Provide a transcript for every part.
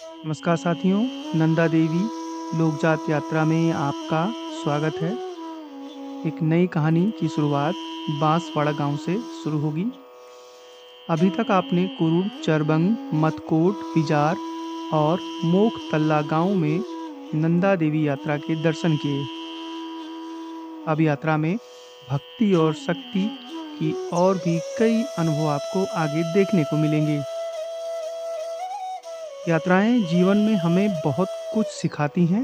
नमस्कार साथियों, नंदा देवी लोकजात यात्रा में आपका स्वागत है। एक नई कहानी की शुरुआत बांसवाड़ा गांव से शुरू होगी। अभी तक आपने कुरुड़, चरबंग, मतकोट, बिजार और मोख तल्ला गांव में नंदा देवी यात्रा के दर्शन किए। अब यात्रा में भक्ति और शक्ति की और भी कई अनुभव आपको आगे देखने को मिलेंगे। यात्राएं जीवन में हमें बहुत कुछ सिखाती हैं।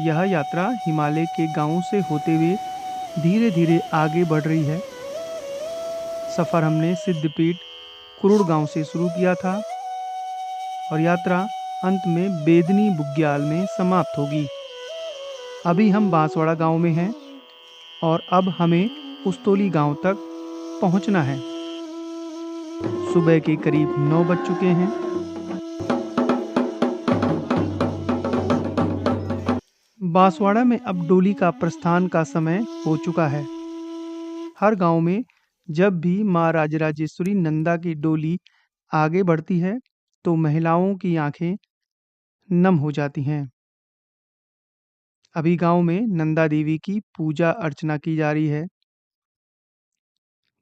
यह यात्रा हिमालय के गांवों से होते हुए धीरे धीरे आगे बढ़ रही है। सफर हमने सिद्धपीठ कुरुड़ गांव से शुरू किया था और यात्रा अंत में बेदनी बुग्याल में समाप्त होगी। अभी हम बांसवाड़ा गांव में हैं और अब हमें उस्तोली गांव तक पहुंचना है। सुबह के करीब 9 बज चुके हैं। बांसवाड़ा में अब डोली का प्रस्थान का समय हो चुका है। हर गांव में जब भी माँ राजराजेश्वरी नंदा की डोली आगे बढ़ती है तो महिलाओं की आंखें नम हो जाती हैं। अभी गांव में नंदा देवी की पूजा अर्चना की जा रही है।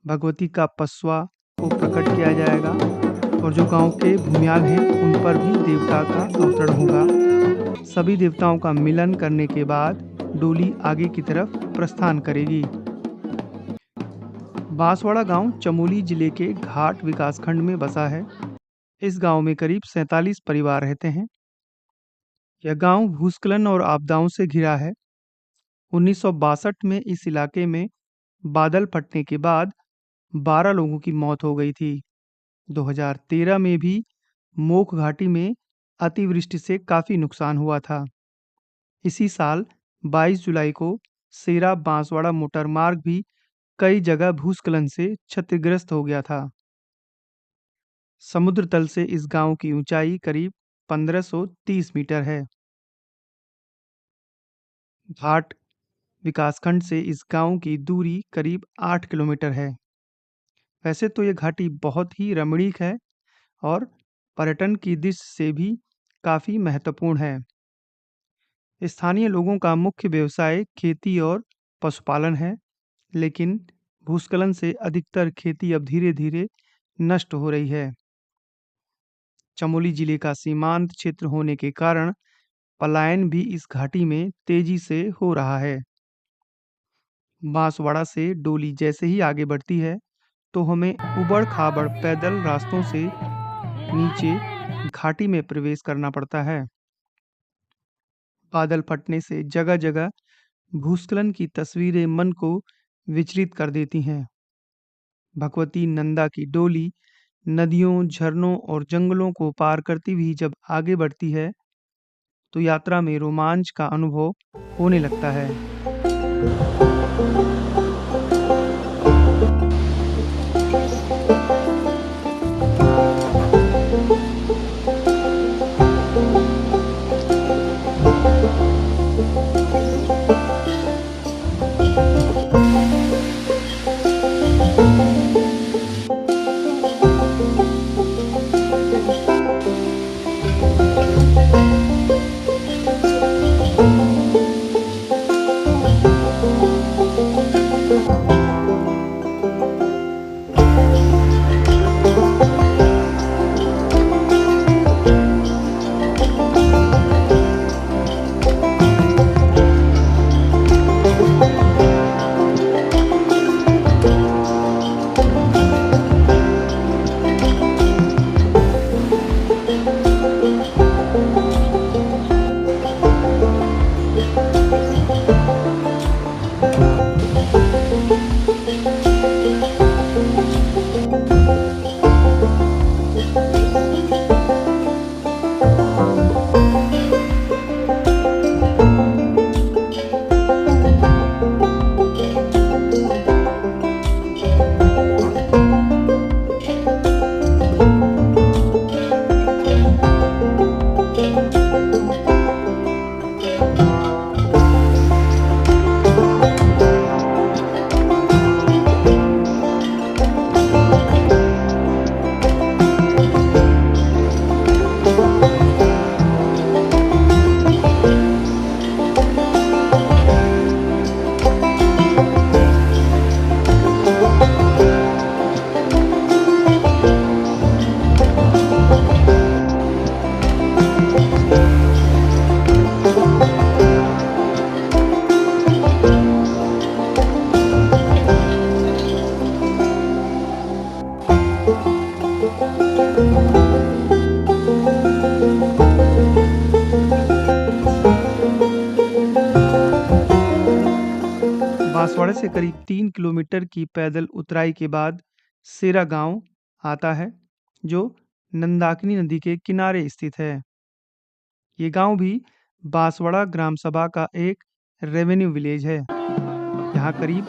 भगवती का पसवा को प्रकट किया जाएगा और जो गांव के भूमियाल हैं उन पर भी देवता का अवतरण होगा। सभी देवताओं का मिलन करने के बाद डोली आगे की तरफ प्रस्थान करेगी। बांसवाड़ा गांव चमोली जिले के घाट विकासखंड में बसा है। इस गांव में करीब 47 परिवार रहते हैं। यह गांव भूस्खलन और आपदाओं से घिरा है। 1962 में इस इलाके में बादल फटने के बाद 12 लोगों की मौत हो गई थी। 2013 में भी मोख घाटी में अतिवृष्टि से काफी नुकसान हुआ था। इसी साल 22 जुलाई को सेरा बांसवाड़ा मोटर मार्ग भी कई जगह भूस्खलन से क्षतिग्रस्त हो गया था। समुद्र तल से इस गांव की ऊंचाई करीब 1530 मीटर है। घाट विकासखंड से इस गांव की दूरी करीब 8 किलोमीटर है। वैसे तो ये घाटी बहुत ही रमणीक है और पर्यटन की दृष्टि से भी काफी महत्वपूर्ण है। स्थानीय लोगों का मुख्य व्यवसाय खेती और पशुपालन है, लेकिन भूस्खलन से अधिकतर खेती अब धीरे धीरे नष्ट हो रही है। चमोली जिले का सीमांत क्षेत्र होने के कारण पलायन भी इस घाटी में तेजी से हो रहा है। बांसवाड़ा से डोली जैसे ही आगे बढ़ती है तो हमें उबड़ खाबड़ पैदल रास्तों से नीचे घाटी में प्रवेश करना पड़ता है। बादल फटने से जगह जगह भूस्खलन की तस्वीरें मन को विचलित कर देती हैं। भगवती नंदा की डोली नदियों, झरनों और जंगलों को पार करती हुई जब आगे बढ़ती है तो यात्रा में रोमांच का अनुभव होने लगता है। बांसवाड़े से करीब 3 किलोमीटर की पैदल उतराई के बाद सेरा गांव आता है, जो नंदाकिनी नदी के किनारे स्थित है। ये गांव भी बांसवाड़ा ग्राम सभा का एक रेवेन्यू विलेज है। यहाँ करीब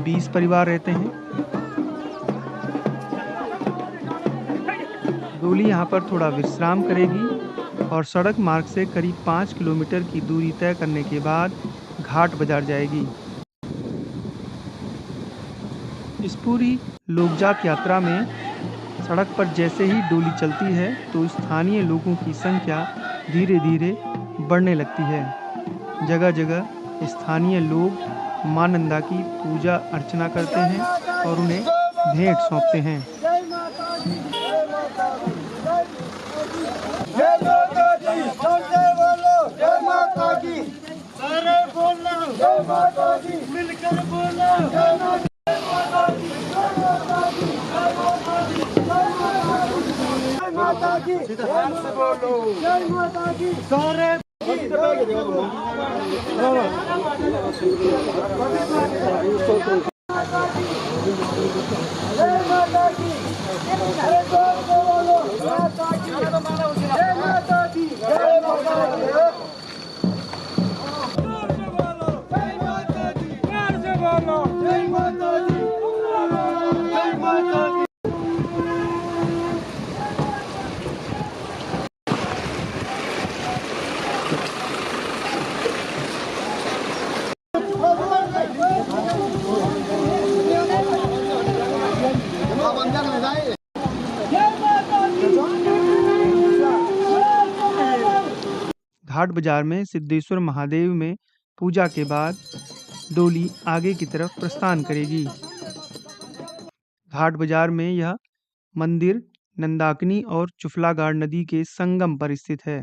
20 परिवार रहते हैं। डोली यहाँ पर थोड़ा विश्राम करेगी और सड़क मार्ग से करीब 5 किलोमीटर की दूरी तय करने के बाद घाट बाजार जाएगी। इस पूरी लोकजात यात्रा में सड़क पर जैसे ही डोली चलती है तो स्थानीय लोगों की संख्या धीरे धीरे बढ़ने लगती है। जगह जगह स्थानीय लोग मां नंदा की पूजा अर्चना करते हैं और उन्हें भेंट सौंपते हैं। मिलकर बोलो माता की जय माता की सारे जय माता की अरे बोलो माता की जय माता की जय माता की जय माता की जय माता की जय माता की। घाट बाजार में सिद्धेश्वर महादेव में पूजा के बाद डोली आगे की तरफ प्रस्थान करेगी। घाट बाजार में यह मंदिर नंदाकिनी और चुफलागाड़ नदी के संगम पर स्थित है।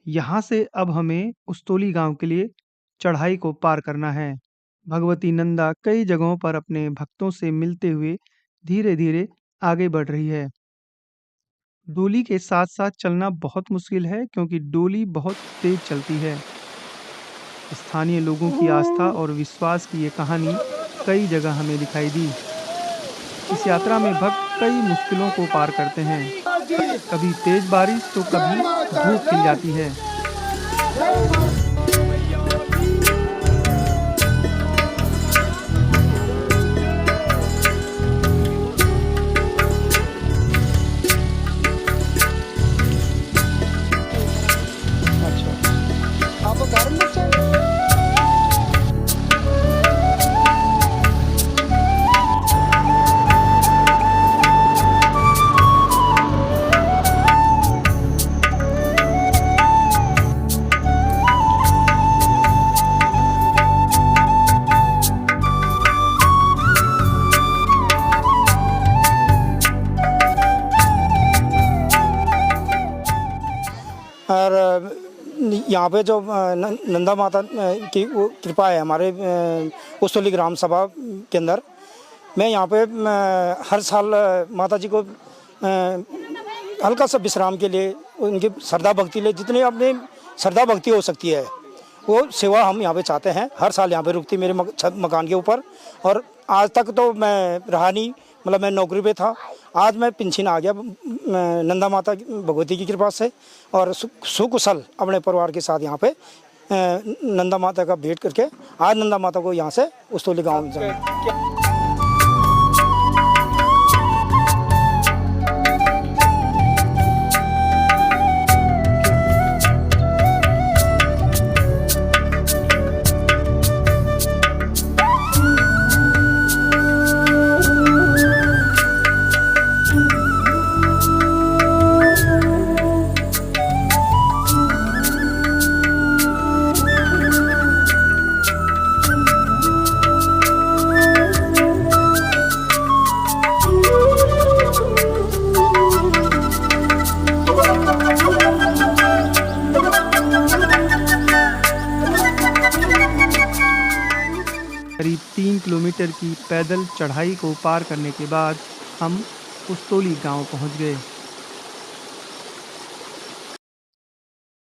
यहाँ से अब हमें उस्तोली गांव के लिए चढ़ाई को पार करना है। भगवती नंदा कई जगहों पर अपने भक्तों से मिलते हुए धीरे धीरे आगे बढ़ रही है। डोली के साथ साथ चलना बहुत मुश्किल है क्योंकि डोली बहुत तेज चलती है। स्थानीय लोगों की आस्था और विश्वास की ये कहानी कई जगह हमें दिखाई दी। इस यात्रा में भक्त कई मुश्किलों को पार करते हैं। कभी तेज बारिश तो कभी धूप खिल जाती है। यहाँ पे जो नंदा माता की वो कृपा है हमारे उस्तोली ग्राम सभा के अंदर। मैं यहाँ पे हर साल माता जी को हल्का सा विश्राम के लिए, उनकी श्रद्धा भक्ति ले, जितनी अपनी श्रद्धा भक्ति हो सकती है वो सेवा हम यहाँ पे चाहते हैं। हर साल यहाँ पे रुकती मेरे मकान के ऊपर, और आज तक तो मैं रहा नहीं, मतलब मैं नौकरी पे था। आज मैं पेंशन आ गया नंदा माता भगवती की कृपा से, और सुकुशल अपने परिवार के साथ यहाँ पे नंदा माता का भेंट करके आज नंदा माता को यहाँ से उस्तोली गाँव में जाना। करीब 3 किलोमीटर की पैदल चढ़ाई को पार करने के बाद हम उस्तोली गांव पहुंच गए।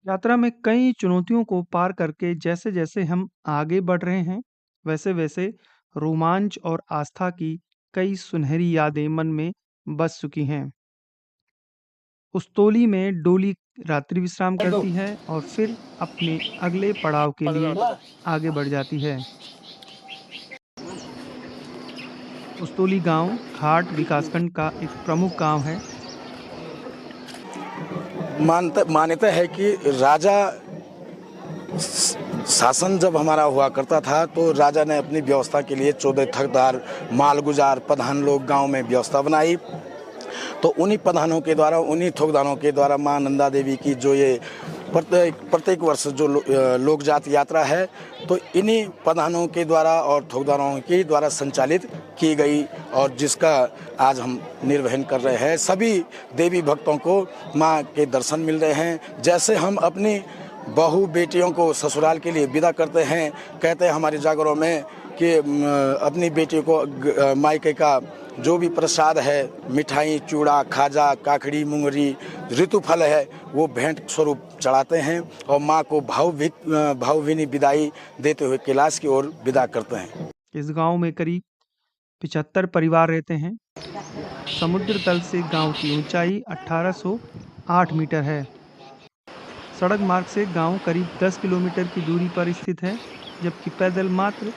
यात्रा में कई चुनौतियों को पार करके जैसे जैसे हम आगे बढ़ रहे हैं, वैसे वैसे रोमांच और आस्था की कई सुनहरी यादें मन में बस चुकी हैं। उस्तोली में डोली रात्रि विश्राम करती है और फिर अपने अगले पड़ाव के लिए आगे बढ़ जाती है। उस्तोली गांव घाट विकासखंड का एक प्रमुख गांव है। मान्यता है कि राजा शासन जब हमारा हुआ करता था तो राजा ने अपनी व्यवस्था के लिए 14 ठगदार, मालगुजार, प्रधान लोग गांव में व्यवस्था बनाई। तो उन्हीं प्रधानों के द्वारा, उन्हीं ठोकदारों के द्वारा मां नंदा देवी की जो ये प्रत्येक वर्ष जो लोक जात यात्रा है, तो इन्हीं प्रधानों के द्वारा और ठोकदारों के द्वारा संचालित की गई, और जिसका आज हम निर्वहन कर रहे हैं। सभी देवी भक्तों को मां के दर्शन मिल रहे हैं। जैसे हम अपनी बहू बेटियों को ससुराल के लिए विदा करते हैं, कहते हैं हमारे जागरों में कि अपनी बेटी को मायके का जो भी प्रसाद है, मिठाई, चूड़ा, खाजा, काकड़ी, मुंगरी, ऋतुफल है, वो भेंट स्वरूप चढ़ाते हैं और माँ को भावभीनी विदाई देते हुए कैलाश की ओर विदा करते हैं। इस गांव में करीब 75 परिवार रहते हैं। समुद्र तल से गांव की ऊंचाई 1808 मीटर है। सड़क मार्ग से गांव करीब 10 किलोमीटर की दूरी पर स्थित है, जबकि पैदल मात्र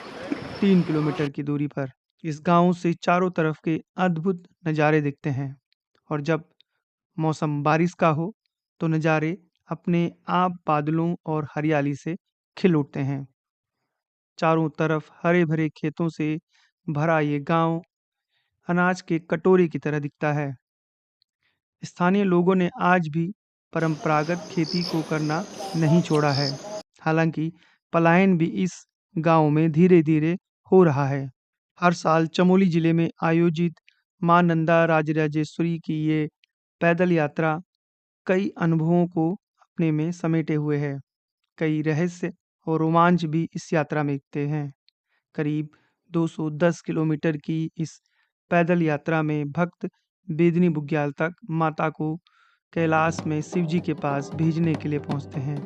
3 किलोमीटर की दूरी पर। इस गांव से चारों तरफ के अद्भुत नज़ारे दिखते हैं, और जब मौसम बारिश का हो तो नज़ारे अपने आप बादलों और हरियाली से खिल उठते हैं। चारों तरफ हरे भरे खेतों से भरा ये गांव अनाज के कटोरे की तरह दिखता है। स्थानीय लोगों ने आज भी परंपरागत खेती को करना नहीं छोड़ा है। हालांकि पलायन भी इस गांव में धीरे धीरे हो रहा है। हर साल चमोली जिले में आयोजित मां नंदा राजराजेश्वरी की ये पैदल यात्रा कई अनुभवों को अपने में समेटे हुए है। कई रहस्य और रोमांच भी इस यात्रा में दिखते हैं। करीब 210 किलोमीटर की इस पैदल यात्रा में भक्त बेदनी बुग्याल तक माता को कैलाश में शिवजी के पास भेजने के लिए पहुंचते हैं।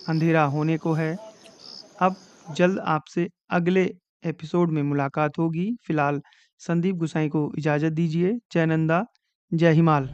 अंधेरा होने को है। अब जल्द आपसे अगले एपिसोड में मुलाकात होगी। फिलहाल संदीप गुसाई को इजाज़त दीजिए। जय नंदा, जय हिमाल।